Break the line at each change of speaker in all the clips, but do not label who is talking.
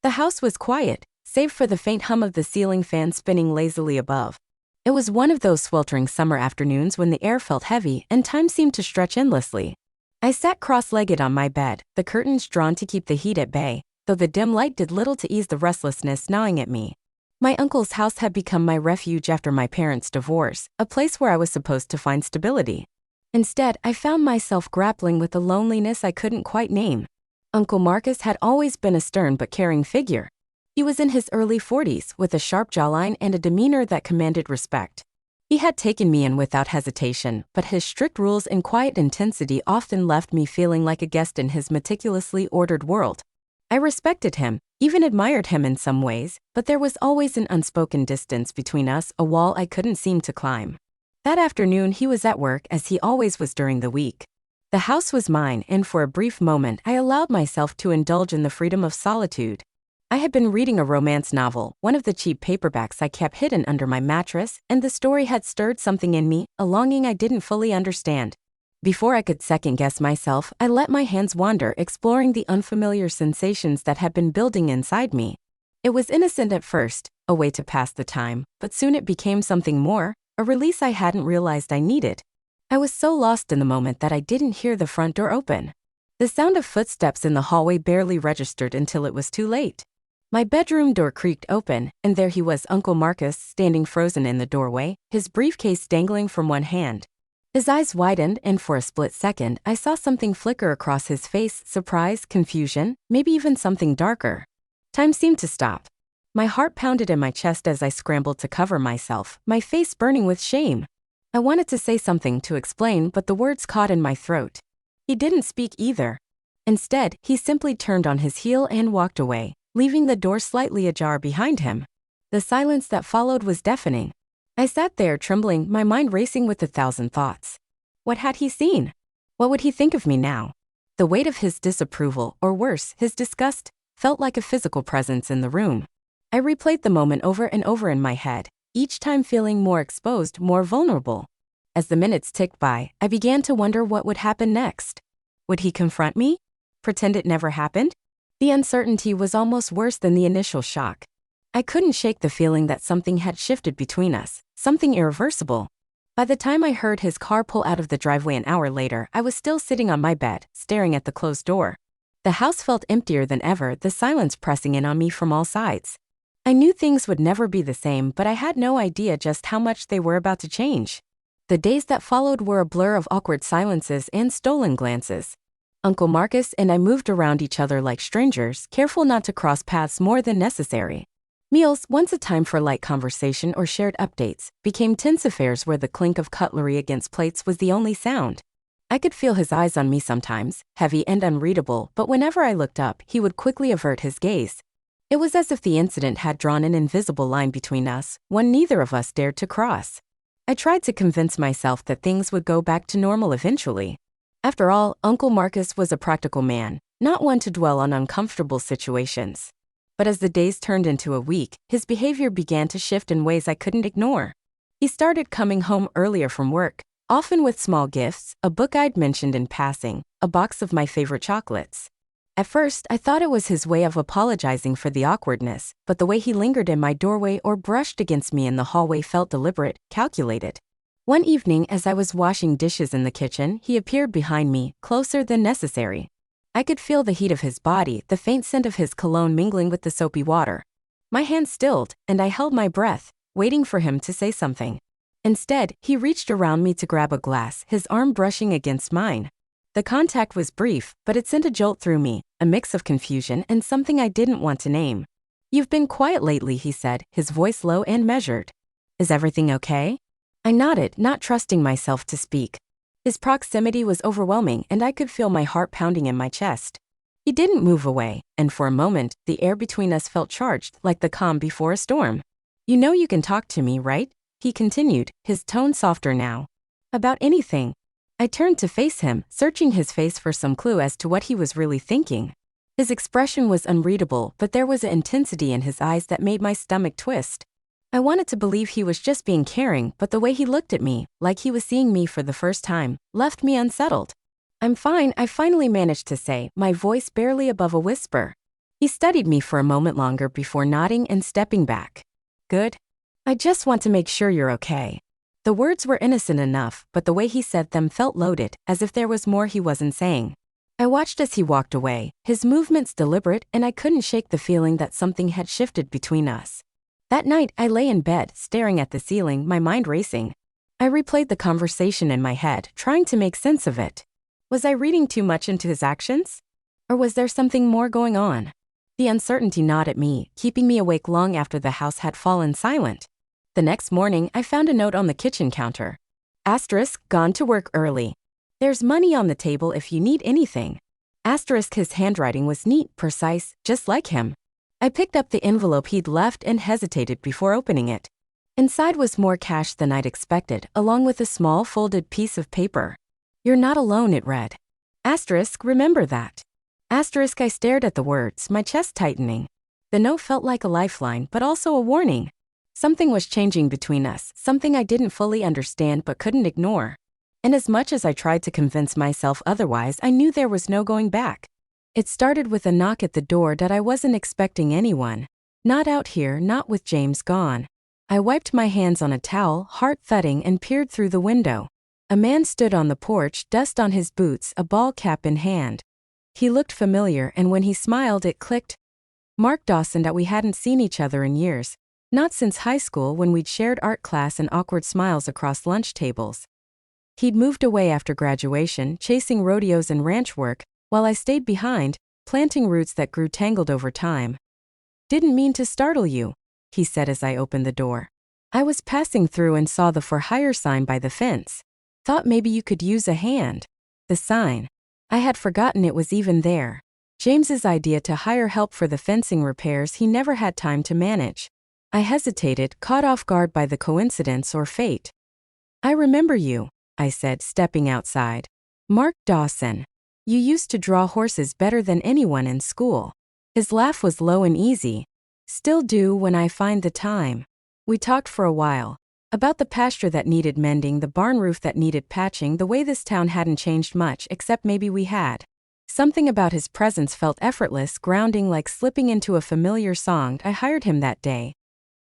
The house was quiet, save for the faint hum of the ceiling fan spinning lazily above. It was one of those sweltering summer afternoons when the air felt heavy and time seemed to stretch endlessly. I sat cross-legged on my bed, the curtains drawn to keep the heat at bay, though the dim light did little to ease the restlessness gnawing at me. My uncle's house had become my refuge after my parents' divorce, a place where I was supposed to find stability. Instead, I found myself grappling with a loneliness I couldn't quite name. Uncle Marcus had always been a stern but caring figure. He was in his early 40s, with a sharp jawline and a demeanor that commanded respect. He had taken me in without hesitation, but his strict rules and quiet intensity often left me feeling like a guest in his meticulously ordered world. I respected him, even admired him in some ways, but there was always an unspoken distance between us, a wall I couldn't seem to climb. That afternoon he was at work, as he always was during the week. The house was mine, and for a brief moment I allowed myself to indulge in the freedom of solitude. I had been reading a romance novel, one of the cheap paperbacks I kept hidden under my mattress, and the story had stirred something in me, a longing I didn't fully understand. Before I could second-guess myself, I let my hands wander, exploring the unfamiliar sensations that had been building inside me. It was innocent at first, a way to pass the time, but soon it became something more, a release I hadn't realized I needed. I was so lost in the moment that I didn't hear the front door open. The sound of footsteps in the hallway barely registered until it was too late. My bedroom door creaked open, and there he was, Uncle Marcus, standing frozen in the doorway, his briefcase dangling from one hand. His eyes widened, and for a split second, I saw something flicker across his face: surprise, confusion, maybe even something darker. Time seemed to stop. My heart pounded in my chest as I scrambled to cover myself, my face burning with shame. I wanted to say something, to explain, but the words caught in my throat. He didn't speak either. Instead, he simply turned on his heel and walked away, leaving the door slightly ajar behind him. The silence that followed was deafening. I sat there trembling, my mind racing with 1,000 thoughts. What had he seen? What would he think of me now? The weight of his disapproval, or worse, his disgust, felt like a physical presence in the room. I replayed the moment over and over in my head, each time feeling more exposed, more vulnerable. As the minutes ticked by, I began to wonder what would happen next. Would he confront me? Pretend it never happened? The uncertainty was almost worse than the initial shock. I couldn't shake the feeling that something had shifted between us, something irreversible. By the time I heard his car pull out of the driveway an hour later, I was still sitting on my bed, staring at the closed door. The house felt emptier than ever, the silence pressing in on me from all sides. I knew things would never be the same, but I had no idea just how much they were about to change. The days that followed were a blur of awkward silences and stolen glances. Uncle Marcus and I moved around each other like strangers, careful not to cross paths more than necessary. Meals, once a time for light conversation or shared updates, became tense affairs where the clink of cutlery against plates was the only sound. I could feel his eyes on me sometimes, heavy and unreadable, but whenever I looked up, he would quickly avert his gaze. It was as if the incident had drawn an invisible line between us, one neither of us dared to cross. I tried to convince myself that things would go back to normal eventually. After all, Uncle Marcus was a practical man, not one to dwell on uncomfortable situations. But as the days turned into a week, his behavior began to shift in ways I couldn't ignore. He started coming home earlier from work, often with small gifts, a book I'd mentioned in passing, a box of my favorite chocolates. At first, I thought it was his way of apologizing for the awkwardness, but the way he lingered in my doorway or brushed against me in the hallway felt deliberate, calculated. One evening, as I was washing dishes in the kitchen, he appeared behind me, closer than necessary. I could feel the heat of his body, the faint scent of his cologne mingling with the soapy water. My hands stilled, and I held my breath, waiting for him to say something. Instead, he reached around me to grab a glass, his arm brushing against mine. The contact was brief, but it sent a jolt through me, a mix of confusion and something I didn't want to name. "You've been quiet lately," he said, his voice low and measured. "Is everything okay?" I nodded, not trusting myself to speak. His proximity was overwhelming, and I could feel my heart pounding in my chest. He didn't move away, and for a moment, the air between us felt charged, like the calm before a storm. "You know you can talk to me, right?" he continued, his tone softer now. "About anything." I turned to face him, searching his face for some clue as to what he was really thinking. His expression was unreadable, but there was an intensity in his eyes that made my stomach twist. I wanted to believe he was just being caring, but the way he looked at me, like he was seeing me for the first time, left me unsettled. "I'm fine," I finally managed to say, my voice barely above a whisper. He studied me for a moment longer before nodding and stepping back. Good. I just want to make sure you're okay. The words were innocent enough, but the way he said them felt loaded, as if there was more he wasn't saying. I watched as he walked away, his movements deliberate, and I couldn't shake the feeling that something had shifted between us. That night, I lay in bed, staring at the ceiling, my mind racing. I replayed the conversation in my head, trying to make sense of it. Was I reading too much into his actions? Or was there something more going on? The uncertainty gnawed at me, keeping me awake long after the house had fallen silent. The next morning, I found a note on the kitchen counter. Asterisk, gone to work early. There's money on the table if you need anything. Asterisk, his handwriting was neat, precise, just like him. I picked up the envelope he'd left and hesitated before opening it. Inside was more cash than I'd expected, along with a small folded piece of paper. You're not alone, it read. Asterisk, remember that. Asterisk, I stared at the words, my chest tightening. The note felt like a lifeline, but also a warning. Something was changing between us, something I didn't fully understand but couldn't ignore. And as much as I tried to convince myself otherwise, I knew there was no going back. It started with a knock at the door that I wasn't expecting anyone. Not out here, not with James gone. I wiped my hands on a towel, heart thudding, and peered through the window. A man stood on the porch, dust on his boots, a ball cap in hand. He looked familiar, and when he smiled it clicked. Mark Dawson, that we hadn't seen each other in years. Not since high school when we'd shared art class and awkward smiles across lunch tables. He'd moved away after graduation, chasing rodeos and ranch work, while I stayed behind, planting roots that grew tangled over time. Didn't mean to startle you, he said as I opened the door. I was passing through and saw the for hire sign by the fence. Thought maybe you could use a hand. The sign. I had forgotten it was even there. James's idea to hire help for the fencing repairs he never had time to manage. I hesitated, caught off guard by the coincidence or fate. I remember you, I said, stepping outside. Mark Dawson. You used to draw horses better than anyone in school. His laugh was low and easy. Still do when I find the time. We talked for a while. About the pasture that needed mending, the barn roof that needed patching, the way this town hadn't changed much, except maybe we had. Something about his presence felt effortless, grounding, like slipping into a familiar song. I hired him that day.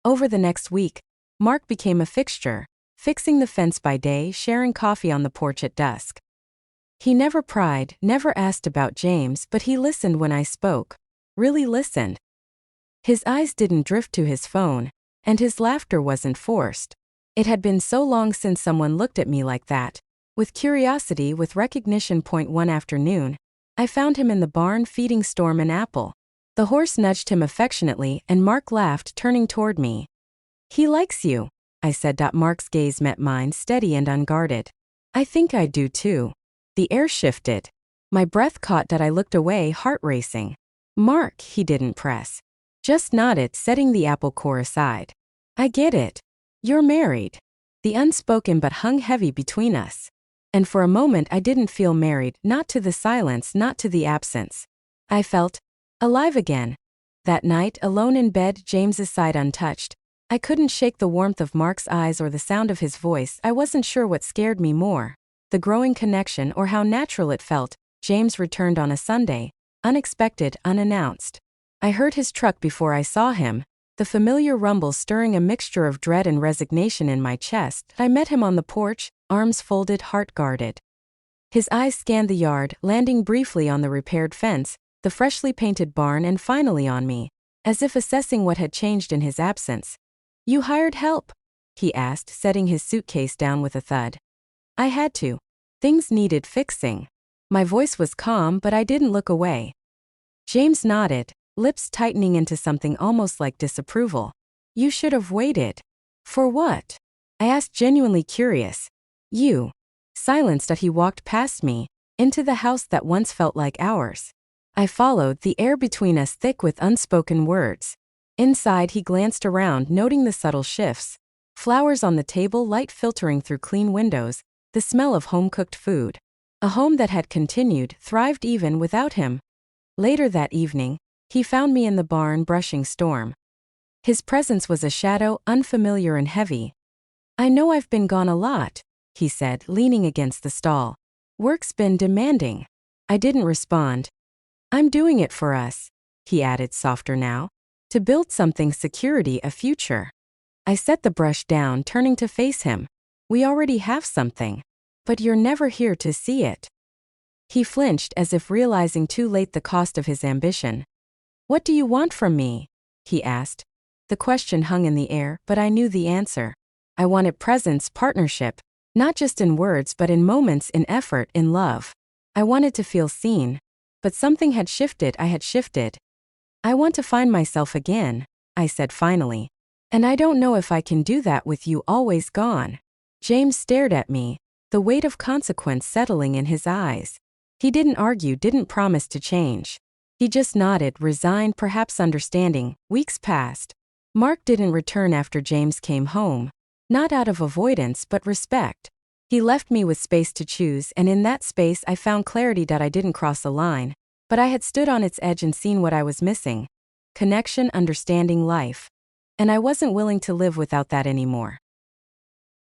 Over the next week, Mark became a fixture, fixing the fence by day, sharing coffee on the porch at dusk. He never pried, never asked about James, but he listened when I spoke. Really listened. His eyes didn't drift to his phone, and his laughter wasn't forced. It had been so long since someone looked at me like that. With curiosity, with recognition. One afternoon, I found him in the barn feeding Storm an apple. The horse nudged him affectionately, and Mark laughed, turning toward me. He likes you, I said. Mark's gaze met mine, steady and unguarded. I think I do too. The air shifted. My breath caught. I looked away, heart racing. Mark, he didn't press. Just nodded, setting the apple core aside. I get it. You're married. The unspoken but hung heavy between us. And for a moment I didn't feel married, not to the silence, not to the absence. I felt alive again. That night, alone in bed, James's side untouched, I couldn't shake the warmth of Mark's eyes or the sound of his voice. I wasn't sure what scared me more, the growing connection or how natural it felt. James returned on a Sunday, unexpected, unannounced. I heard his truck before I saw him, the familiar rumble stirring a mixture of dread and resignation in my chest. I met him on the porch, arms folded, heart guarded. His eyes scanned the yard, landing briefly on the repaired fence, the freshly painted barn, and finally on me, as if assessing what had changed in his absence. You hired help? He asked, setting his suitcase down with a thud. I had to. Things needed fixing. My voice was calm, but I didn't look away. James nodded, lips tightening into something almost like disapproval. You should have waited. For what? I asked, genuinely curious. You. Silenced. He walked past me, into the house that once felt like ours. I followed, the air between us thick with unspoken words. Inside, he glanced around, noting the subtle shifts. Flowers on the table, light filtering through clean windows, the smell of home-cooked food. A home that had continued, thrived even without him. Later that evening, he found me in the barn brushing Storm. His presence was a shadow, unfamiliar and heavy. I know I've been gone a lot, he said, leaning against the stall. Work's been demanding. I didn't respond. I'm doing it for us. he added softer now. To build something security, a future. I set the brush down, turning to face him. We already have something. But you're never here to see it. He flinched as if realizing too late the cost of his ambition. What do you want from me? He asked. The question hung in the air, but I knew the answer. I wanted presence, partnership, not just in words but in moments, in effort, in love. I wanted to feel seen. But something had shifted. I had shifted. I want to find myself again, I said finally. And I don't know if I can do that with you always gone. James stared at me, the weight of consequence settling in his eyes. He didn't argue, didn't promise to change. He just nodded, resigned, perhaps understanding. Weeks passed. Mark didn't return after James came home. Not out of avoidance, but respect. He left me with space to choose, and in that space I found clarity that I didn't cross a line. But I had stood on its edge and seen what I was missing. Connection, understanding, life. And I wasn't willing to live without that anymore.